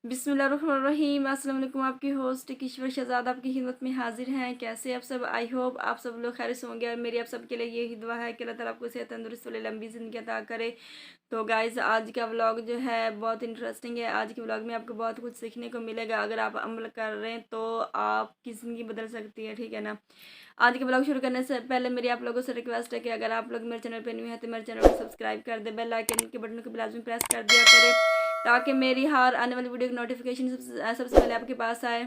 बिस्मिल्लाहिर्रहमानिर्रहीम। अस्सलाम वालेकुम। आपकी होस्ट किश्वर शहजाद आपकी खिदमत में हाजिर हैं। कैसे आप सब? आई होप आप सब लोग खैर से होंगे और मेरी आप सब के लिए यही दुआ है कि अल्लाह ताला आपको सेहत तंदुरुस्त वाली लंबी ज़िंदगी अता करे। तो गाइज़, आज का व्लॉग जो है बहुत इंटरेस्टिंग है। आज के व्लॉग में आपको बहुत कुछ सीखने को मिलेगा। अगर आप अमल कर रहे हैं तो आपकी ज़िंदगी बदल सकती है, ठीक है ना। आज के ब्लॉग शुरू करने से पहले मेरी आप लोगों से रिक्वेस्ट है कि अगर आप लोग मेरे चैनल पर न्यू है तो मेरे चैनल को सब्सक्राइब कर दे, बेल आइकन के बटन को भी लाजमी प्रेस कर दिया करें ताकि मेरी हर आने वाली वीडियो की नोटिफिकेशन सबसे पहले आपके पास आए।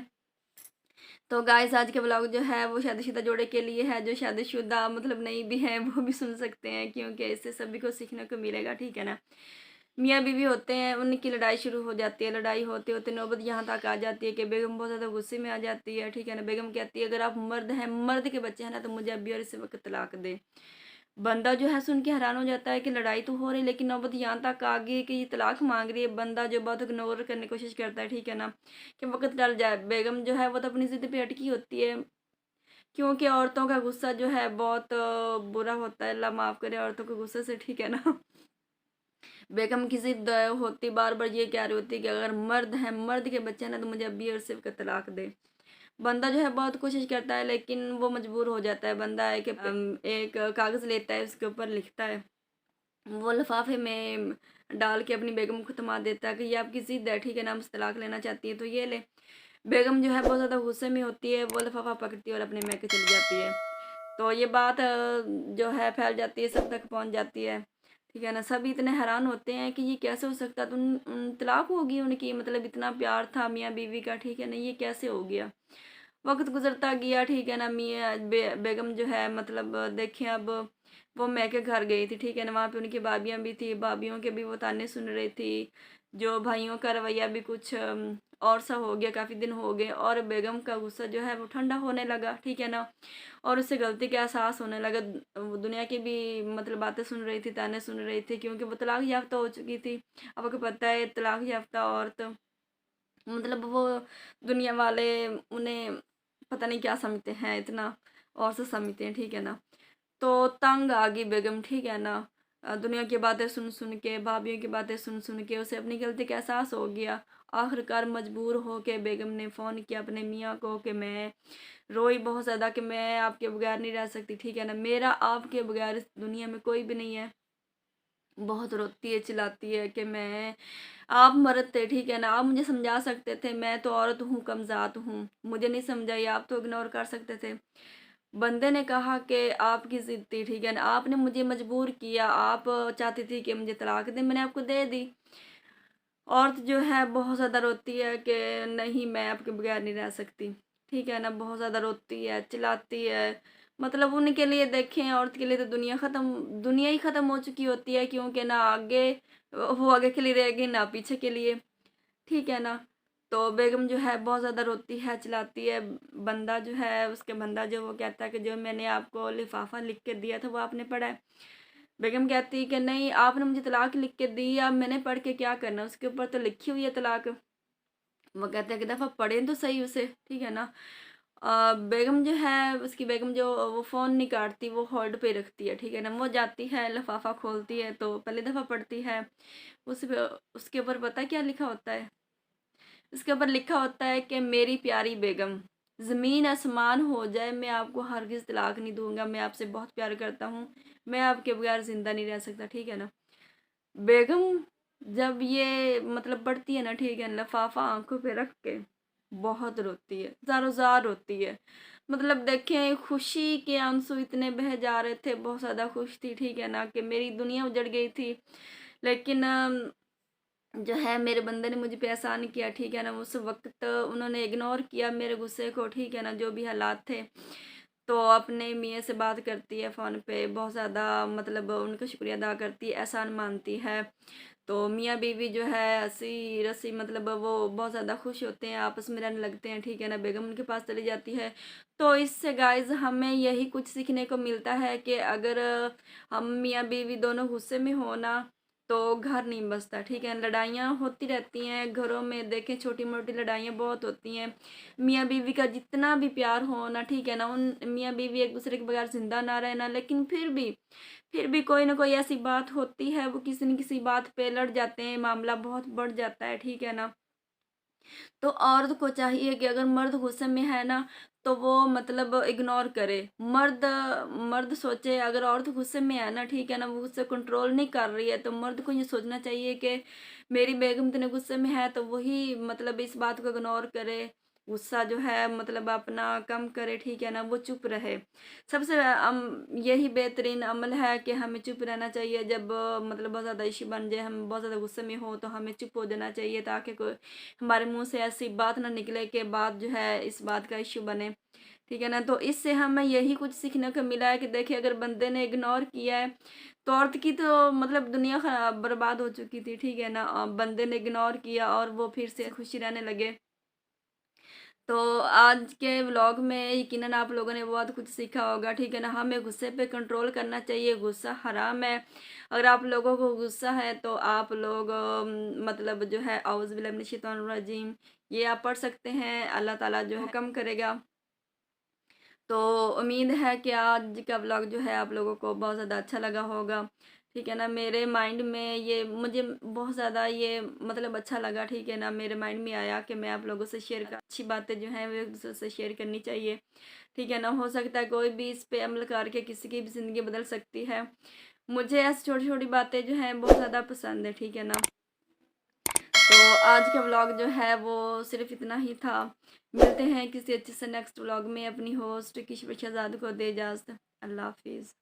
तो गाइस, आज के ब्लॉग जो है वो शादीशुदा जोड़े के लिए है। जो शादीशुदा मतलब नहीं भी है वो भी सुन सकते हैं, क्योंकि इससे सभी को सीखने को मिलेगा, ठीक है ना। मियाँ बीवी होते हैं, उनकी लड़ाई शुरू हो जाती है। लड़ाई होते होते नौबत यहाँ तक आ जाती है कि बेगम बहुत ज़्यादा गुस्से में आ जाती है, ठीक है ना। बेगम कहती है अगर आप मर्द हैं, मर्द के बच्चे हैं ना, तो मुझे अभी और इसी वक्त तलाक दे। बंदा जो है सुन के हैरान हो जाता है कि लड़ाई तो हो रही, लेकिन नौबत यहाँ तक आ गई कि ये तलाक मांग रही है। बंदा जो बहुत इग्नोर करने की कोशिश करता है, ठीक है ना, कि वक्त टल जाए। बेगम जो है वो तो अपनी ज़िद पे अटकी होती है, क्योंकि औरतों का गुस्सा जो है बहुत बुरा होता है। अल्लाह माफ़ करे औरतों के गुस्से से, ठीक है ना। बेगम की ज़िद होती, बार बार ये कह रही होती कि अगर मर्द है, मर्द के बच्चे हैं ना, तो मुझे अभी और सिर्फ का तलाक दे। बंदा जो है बहुत कोशिश करता है, लेकिन वो मजबूर हो जाता है। बंदा है कि एक कागज़ लेता है, उसके ऊपर लिखता है, वो लिफाफे में डाल के अपनी बेगम को थमा देता है कि ये आपकी ज़िद है, ठीक है ना, हमसे तलाक लेना चाहती है तो ये ले। बेगम जो है बहुत ज़्यादा गुस्से में होती है, वो लिफाफा पकड़ती है और अपने मैके चली जाती है। तो ये बात जो है फैल जाती है, सब तक पहुंच जाती है, ठीक है ना। सभी इतने हैरान होते हैं कि ये कैसे हो सकता, तो तलाक होगी उनकी, मतलब इतना प्यार था मियाँ बीवी का, ठीक है ना, ये कैसे हो गया। वक्त गुजरता गया, ठीक है ना। बेगम जो है मतलब देखें, अब वो मैके घर गई थी, ठीक है ना। वहाँ पे उनकी भाभियाँ भी थी, भाभियों के भी वो ताने सुन रही थी। जो भाइयों का रवैया भी कुछ और सा हो गया, काफ़ी दिन हो गए, और बेगम का गुस्सा जो है वो ठंडा होने लगा, ठीक है ना। और उससे गलती का एहसास होने लगा। वो दुनिया की भी मतलब बातें सुन रही थी, ताने सुन रही थी, क्योंकि वो तलाक याफ्ता हो चुकी थी। अब आपको पता है तलाक याफ्ता औरत मतलब वो दुनिया वाले उन्हें पता नहीं क्या समझते हैं, इतना और से समझते हैं, ठीक है ना। तो तंग आ गई बेगम, ठीक है ना। दुनिया की बातें सुन सुन के, भाभीियों की बातें सुन सुन के उसे अपनी गलती का एहसास हो गया। आखिरकार मजबूर हो के बेगम ने फ़ोन किया अपने मियाँ को कि मैं रोई बहुत ज़्यादा कि मैं आपके बगैर नहीं रह सकती, ठीक है ना, मेरा आपके बगैर इस दुनिया में कोई भी नहीं है। बहुत रोती है, चिल्लाती है कि मैं आप मर्द थे, ठीक है ना, आप मुझे समझा सकते थे, मैं तो औरत हूँ, कमज़ात हूँ, मुझे नहीं समझाई, आप तो इग्नोर कर सकते थे। बंदे ने कहा कि आपकी ज़िद थी, ठीक है ना, आपने मुझे मजबूर किया, आप चाहती थी कि मुझे तलाक दें, मैंने आपको दे दी। औरत जो है बहुत ज़्यादा रोती है कि नहीं, मैं आपके बगैर नहीं रह सकती, ठीक है ना, बहुत ज़्यादा रोती है, चिल्लाती है। मतलब उनके लिए देखें, औरत के लिए तो दुनिया ही ख़त्म हो चुकी होती है, क्योंकि ना आगे वो आगे के लिए रहेगी ना पीछे के लिए, ठीक है ना। तो बेगम जो है बहुत ज़्यादा रोती है, चिल्लाती है। बंदा जो है, उसके बंदा जो, वो कहता है कि जो मैंने आपको लिफाफा लिख के दिया था वो आपने पढ़ा है। बेगम कहती है कि नहीं, आपने मुझे तलाक लिख के दी, अब मैंने पढ़ के क्या करना, उसके ऊपर तो लिखी हुई है तलाक। वो कहते हैं कि दफ़ा पढ़ें तो सही उसे, ठीक है ना। बेगम जो है, उसकी बेगम जो, वो फ़ोन नहीं काटती, वो होल्ड पे रखती है, ठीक है ना। वो जाती है, लिफाफा खोलती है तो पहली दफ़ा पढ़ती है। उस उसके ऊपर पता है क्या लिखा होता है? इसके ऊपर लिखा होता है कि मेरी प्यारी बेगम, ज़मीन आसमान हो जाए मैं आपको हरगिज़ तलाक नहीं दूंगा, मैं आपसे बहुत प्यार करता हूँ, मैं आपके बगैर ज़िंदा नहीं रह सकता, ठीक है ना। बेगम जब ये मतलब पढ़ती है ना, ठीक है, लफाफा आंखों पे रख के बहुत रोती है, ज़ारो ज़ार रोती है। मतलब देखें, खुशी के आंसू इतने बह जा रहे थे, बहुत ज़्यादा खुश थी, ठीक है ना, कि मेरी दुनिया उजड़ गई थी। लेकिन जो है मेरे बंदे ने मुझ पे एहसान किया, ठीक है ना। उस वक़्त उन्होंने इग्नोर किया मेरे गुस्से को, ठीक है ना, जो भी हालात थे। तो अपने मियाँ से बात करती है फ़ोन पे, बहुत ज़्यादा मतलब उनका शुक्रिया अदा करती है, एहसान मानती है। तो मियाँ बीवी जो है हँसी-रसी मतलब वो बहुत ज़्यादा खुश होते हैं, आपस में रहने लगते हैं, ठीक है ना। बेगम उनके पास चली जाती है। तो इससे गाइज़ हमें यही कुछ सीखने को मिलता है कि अगर हम मियाँ बीवी दोनों गुस्से में हो ना, तो घर नहीं बसता, ठीक है। लड़ाइयाँ होती रहती हैं घरों में, देखें छोटी-मोटी लड़ाइयाँ बहुत होती हैं। मियाँ बीवी का जितना भी प्यार हो ना, ठीक है ना, उन मियाँ बीवी एक दूसरे के बगैर ज़िंदा ना रहे ना, लेकिन फिर भी कोई ना कोई ऐसी बात होती है, वो किसी न किसी बात पे लड़ जाते हैं, मामला बहुत बढ़ जाता है, ठीक है ना। तो औरत को चाहिए कि अगर मर्द गुस्से में है ना, तो वो मतलब इग्नोर करे। मर्द मर्द सोचे अगर औरत गुस्से में है ना, ठीक है ना, वो उससे कंट्रोल नहीं कर रही है, तो मर्द को ये सोचना चाहिए कि मेरी बेगम इतने गुस्से में है, तो वही मतलब इस बात को इग्नोर करे, गुस्सा जो है मतलब अपना कम करे, ठीक है ना, वो चुप रहे। सबसे यही बेहतरीन अमल है कि हमें चुप रहना चाहिए। जब मतलब बहुत ज़्यादा इश्यू बन जाए, हम बहुत ज़्यादा गुस्से में हो, तो हमें चुप हो जाना चाहिए, ताकि कोई हमारे मुंह से ऐसी बात ना निकले कि बात जो है इस बात का इश्यू बने, ठीक है ना। तो इससे हमें यही कुछ सीखने को मिला है कि देखिए अगर बंदे ने इग्नोर किया है, तो औरत की तो मतलब दुनिया बर्बाद हो चुकी थी, ठीक है ना। बंदे ने इग्नोर किया और वो फिर से खुशी रहने लगे। तो आज के व्लॉग में यकीनन आप लोगों ने बहुत कुछ सीखा होगा, ठीक है ना। हमें गुस्से पे कंट्रोल करना चाहिए, गुस्सा हराम है। अगर आप लोगों को गुस्सा है तो आप लोग मतलब जो है औज़ बिल्लाहि मिनश शैतानिर रजीम ये आप पढ़ सकते हैं, अल्लाह ताला जो है कम करेगा। तो उम्मीद है कि आज का व्लॉग जो है आप लोगों को बहुत ज़्यादा अच्छा लगा होगा, ठीक है ना। मेरे माइंड में ये मुझे बहुत ज़्यादा ये मतलब अच्छा लगा, ठीक है ना। मेरे माइंड में आया कि मैं आप लोगों से शेयर कर अच्छी बातें जो हैं वो एक दूसरे से शेयर करनी चाहिए, ठीक है ना। हो सकता है कोई भी इस पे अमल करके किसी की भी ज़िंदगी बदल सकती है। मुझे ऐसी छोटी छोटी बातें जो हैं बहुत ज़्यादा पसंद है, ठीक है ना। तो आज का व्लॉग जो है वो सिर्फ इतना ही था। मिलते हैं किसी अच्छे से नेक्स्ट व्लॉग में। अपनी होस्ट किशोर शहजाद को दे इजाज़त। अल्लाह हाफिज़।